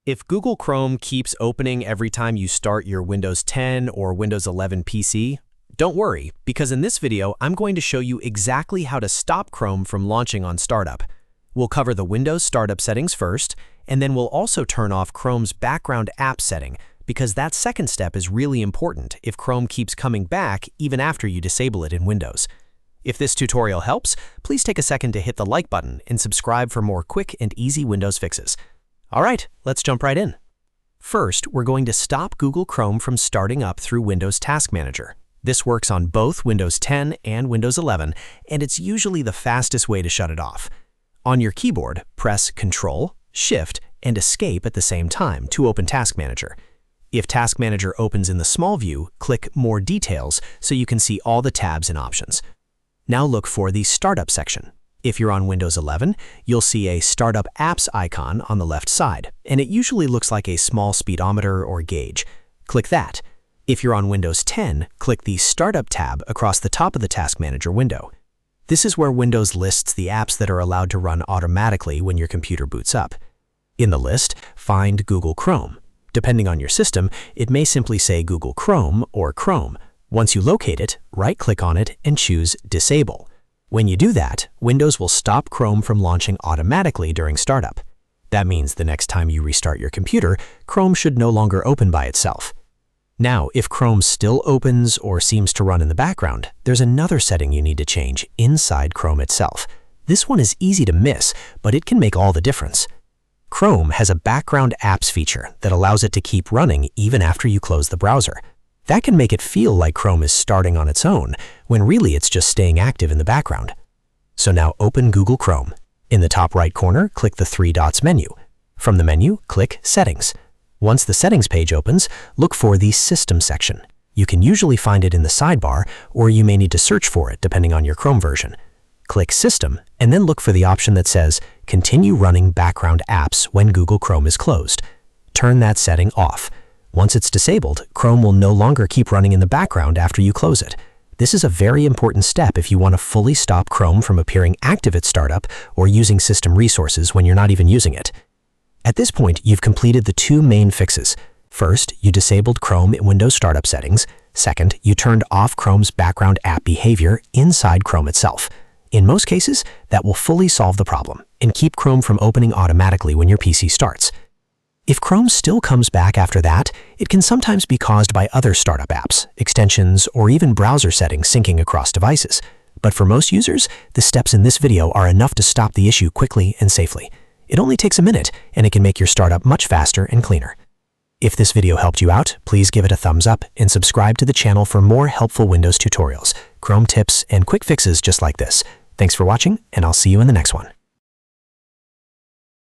If Google Chrome keeps opening every time you start your Windows 10 or Windows 11 PC, don't worry, because in this video, I'm going to show you exactly how to stop Chrome from launching on startup. We'll cover the Windows startup settings first, and then we'll also turn off Chrome's background app setting, because that second step is really important if Chrome keeps coming back even after you disable it in Windows. If this tutorial helps, please take a second to hit the like button and subscribe for more quick and easy Windows fixes. All right, let's jump right in. First, we're going to stop Google Chrome from starting up through Windows Task Manager. This works on both Windows 10 and Windows 11, and it's usually the fastest way to shut it off. On your keyboard, press Ctrl, Shift, and Escape at the same time to open Task Manager. If Task Manager opens in the small view, click More Details so you can see all the tabs and options. Now look for the Startup section. If you're on Windows 11, you'll see a Startup Apps icon on the left side, and it usually looks like a small speedometer or gauge. Click that. If you're on Windows 10, click the Startup tab across the top of the Task Manager window. This is where Windows lists the apps that are allowed to run automatically when your computer boots up. In the list, find Google Chrome. Depending on your system, it may simply say Google Chrome or Chrome. Once you locate it, right-click on it and choose Disable. When you do that, Windows will stop Chrome from launching automatically during startup. That means the next time you restart your computer, Chrome should no longer open by itself. Now, if Chrome still opens or seems to run in the background, there's another setting you need to change inside Chrome itself. This one is easy to miss, but it can make all the difference. Chrome has a background apps feature that allows it to keep running even after you close the browser. That can make it feel like Chrome is starting on its own, when really it's just staying active in the background. So now open Google Chrome. In the top right corner, click the three dots menu. From the menu, click Settings. Once the Settings page opens, look for the System section. You can usually find it in the sidebar, or you may need to search for it depending on your Chrome version. Click System, and then look for the option that says Continue running background apps when Google Chrome is closed. Turn that setting off. Once it's disabled, Chrome will no longer keep running in the background after you close it. This is a very important step if you want to fully stop Chrome from appearing active at startup or using system resources when you're not even using it. At this point, you've completed the two main fixes. First, you disabled Chrome in Windows startup settings. Second, you turned off Chrome's background app behavior inside Chrome itself. In most cases, that will fully solve the problem and keep Chrome from opening automatically when your PC starts. If Chrome still comes back after that, it can sometimes be caused by other startup apps, extensions, or even browser settings syncing across devices. But for most users, the steps in this video are enough to stop the issue quickly and safely. It only takes a minute, and it can make your startup much faster and cleaner. If this video helped you out, please give it a thumbs up and subscribe to the channel for more helpful Windows tutorials, Chrome tips, and quick fixes just like this. Thanks for watching, and I'll see you in the next one.